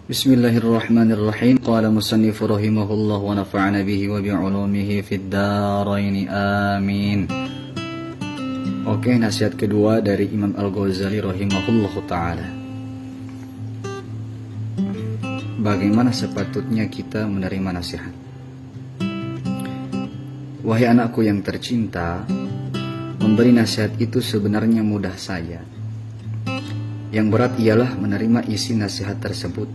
Bismillahirrahmanirrahim. Qala musannifu rahimahullah wa nafa'ana bihi wa bi'ulumihi fid dharain. Amin. Oke, nasihat kedua dari Imam Al-Ghazali rahimahullah ta'ala. Bagaimana sepatutnya kita menerima nasihat? Wahai anakku yang tercinta, memberi nasihat itu sebenarnya mudah saja. Yang berat ialah menerima isi nasihat tersebut,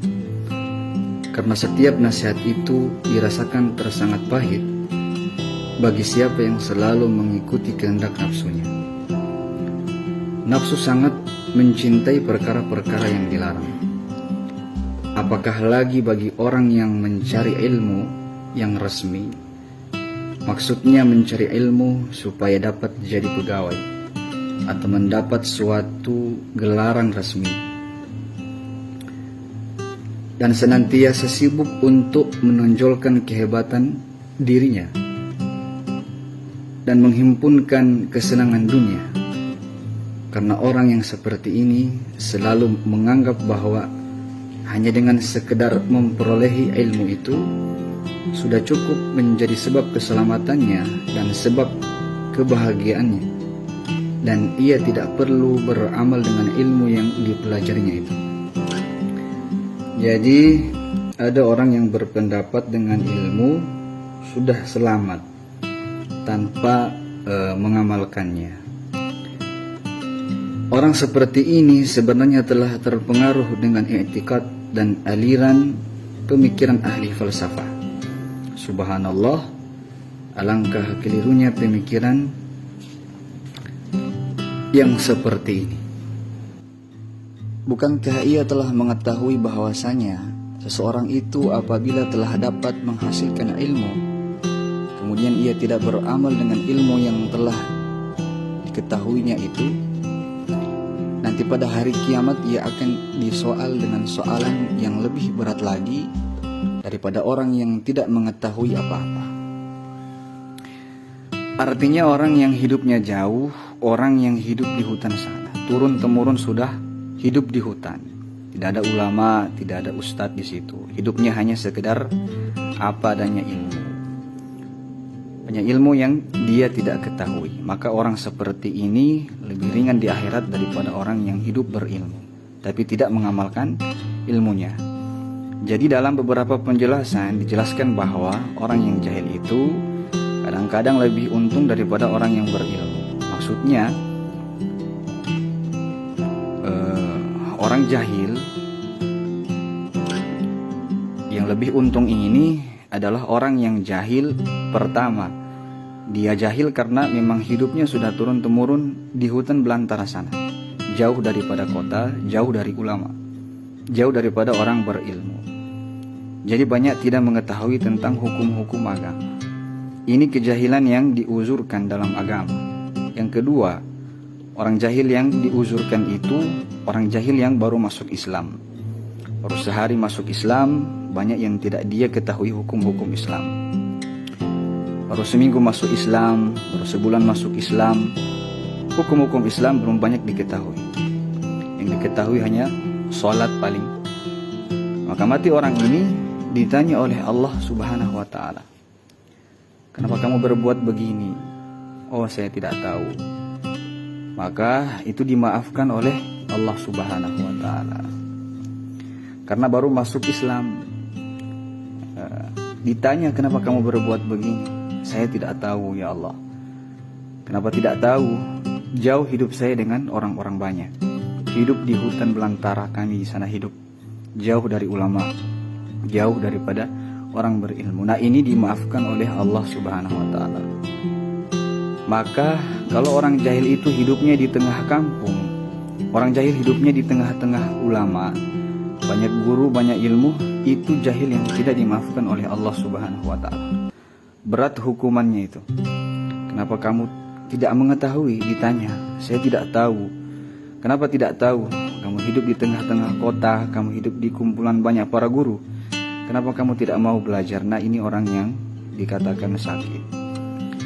karena setiap nasihat itu dirasakan tersangat pahit bagi siapa yang selalu mengikuti kehendak nafsunya. Nafsu sangat mencintai perkara-perkara yang dilarang. Apakah lagi bagi orang yang mencari ilmu yang resmi, maksudnya mencari ilmu supaya dapat jadi pegawai atau mendapat suatu gelaran resmi, dan senantiasa sibuk untuk menonjolkan kehebatan dirinya dan menghimpunkan kesenangan dunia. Karena orang yang seperti ini selalu menganggap bahwa hanya dengan sekedar memperolehi ilmu itu sudah cukup menjadi sebab keselamatannya dan sebab kebahagiaannya, dan ia tidak perlu beramal dengan ilmu yang dipelajarinya itu. Jadi ada orang yang berpendapat dengan ilmu sudah selamat tanpa mengamalkannya. Orang seperti ini sebenarnya telah terpengaruh dengan i'tikad dan aliran pemikiran ahli falsafah. Subhanallah, alangkah kelirunya pemikiran yang seperti ini. Bukankah ia telah mengetahui bahwasanya seseorang itu apabila telah dapat menghasilkan ilmu, kemudian ia tidak beramal dengan ilmu yang telah diketahuinya itu, nanti pada hari kiamat ia akan disoal dengan soalan yang lebih berat lagi daripada orang yang tidak mengetahui apa-apa. Artinya orang yang hidupnya jauh, orang yang hidup di hutan sana, turun-temurun sudah hidup di hutan. Tidak ada ulama, tidak ada ustadz di situ. Hidupnya hanya sekedar apa adanya ilmu. Banyak ilmu yang dia tidak ketahui. Maka orang seperti ini lebih ringan di akhirat daripada orang yang hidup berilmu tapi tidak mengamalkan ilmunya. Jadi dalam beberapa penjelasan dijelaskan bahwa orang yang jahil itu kadang-kadang lebih untung daripada orang yang berilmu. Maksudnya orang jahil yang lebih untung ini adalah orang yang jahil. Pertama, dia jahil karena memang hidupnya sudah turun-temurun di hutan belantara sana, jauh daripada kota, jauh dari ulama, jauh daripada orang berilmu. Jadi banyak tidak mengetahui tentang hukum-hukum agama. Ini kejahilan yang diuzurkan dalam agama. Yang kedua, orang jahil yang diuzurkan itu orang jahil yang baru masuk Islam. Baru sehari masuk Islam, banyak yang tidak dia ketahui hukum-hukum Islam. Baru seminggu masuk Islam, baru sebulan masuk Islam, hukum-hukum Islam belum banyak diketahui. Yang diketahui hanya sholat paling. Maka mati orang ini ditanya oleh Allah Subhanahu wa ta'ala, kenapa kamu berbuat begini? Oh, saya tidak tahu. Maka itu dimaafkan oleh Allah Subhanahu wa ta'ala. Karena baru masuk Islam. Ditanya, kenapa kamu berbuat begini? Saya tidak tahu ya Allah. Kenapa tidak tahu? Jauh hidup saya dengan orang-orang banyak. Hidup di hutan belantara, kami di sana hidup jauh dari ulama, jauh daripada orang berilmu. Nah, ini dimaafkan oleh Allah Subhanahu wa ta'ala. Maka kalau orang jahil itu hidupnya di tengah kampung, orang jahil hidupnya di tengah-tengah ulama, banyak guru, banyak ilmu, itu jahil yang tidak dimaafkan oleh Allah Subhanahu wa ta'ala. Berat hukumannya itu. Kenapa kamu tidak mengetahui? Ditanya, saya tidak tahu. Kenapa tidak tahu? Kamu hidup di tengah-tengah kota, kamu hidup di kumpulan banyak para guru. Kenapa kamu tidak mau belajar? Nah, ini orang yang dikatakan sakit.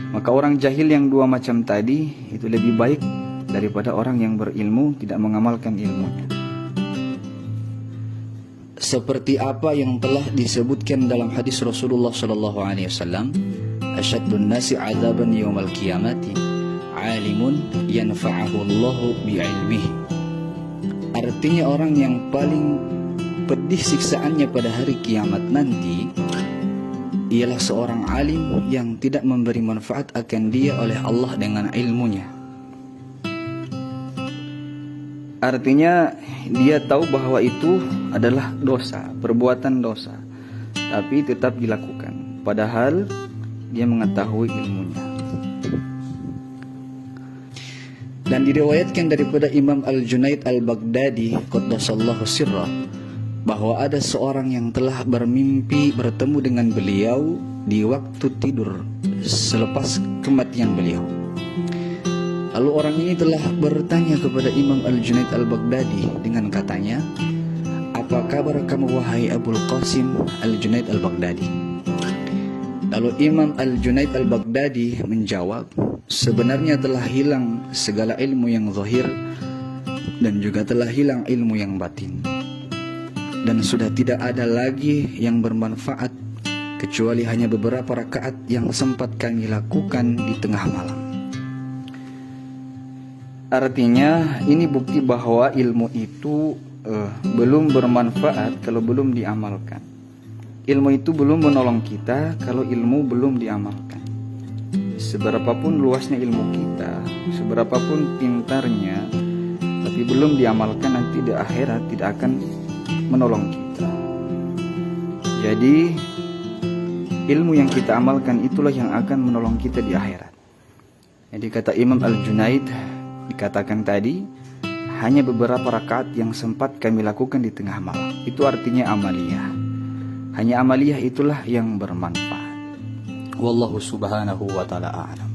Maka orang jahil yang dua macam tadi itu lebih baik daripada orang yang berilmu tidak mengamalkan ilmunya. seperti apa yang telah disebutkan dalam hadis Rasulullah sallallahu alaihi wasallam, asyaddun nasi 'adzaban yaumal qiyamati 'alimun yanfa'ahu Allahu bi'ilmihi. Artinya orang yang paling pedih siksaannya pada hari kiamat nanti ialah seorang alim yang tidak memberi manfaat akan dia oleh Allah dengan ilmunya. Artinya dia tahu bahwa itu adalah dosa, perbuatan dosa, tapi tetap dilakukan padahal dia mengetahui ilmunya. Dan diriwayatkan daripada Imam Al-Junaid Al-Baghdadi qaddasallahu sirrah bahwa ada seorang yang telah bermimpi bertemu dengan beliau di waktu tidur selepas kematian beliau. Lalu orang ini telah bertanya kepada Imam Al-Junaid Al-Baghdadi dengan katanya, "Apa kabar kamu wahai Abul Qasim Al-Junaid Al-Baghdadi?" Lalu Imam Al-Junaid Al-Baghdadi menjawab, "Sebenarnya telah hilang segala ilmu yang zahir dan juga telah hilang ilmu yang batin, dan sudah tidak ada lagi yang bermanfaat kecuali hanya beberapa rakaat yang sempat kami lakukan di tengah malam." Artinya ini bukti bahwa ilmu itu belum bermanfaat kalau belum diamalkan. Ilmu itu belum menolong kita kalau ilmu belum diamalkan. Seberapapun luasnya ilmu kita, seberapapun pintarnya, tapi belum diamalkan, nanti di akhirat tidak akan menolong kita. Jadi ilmu yang kita amalkan itulah yang akan menolong kita di akhirat. Jadi kata Imam Al-Junaid, dikatakan tadi hanya beberapa rakaat yang sempat kami lakukan di tengah malam. Itu artinya amaliyah. Hanya amaliyah itulah yang bermanfaat. Wallahu subhanahu wa ta'ala a'lam.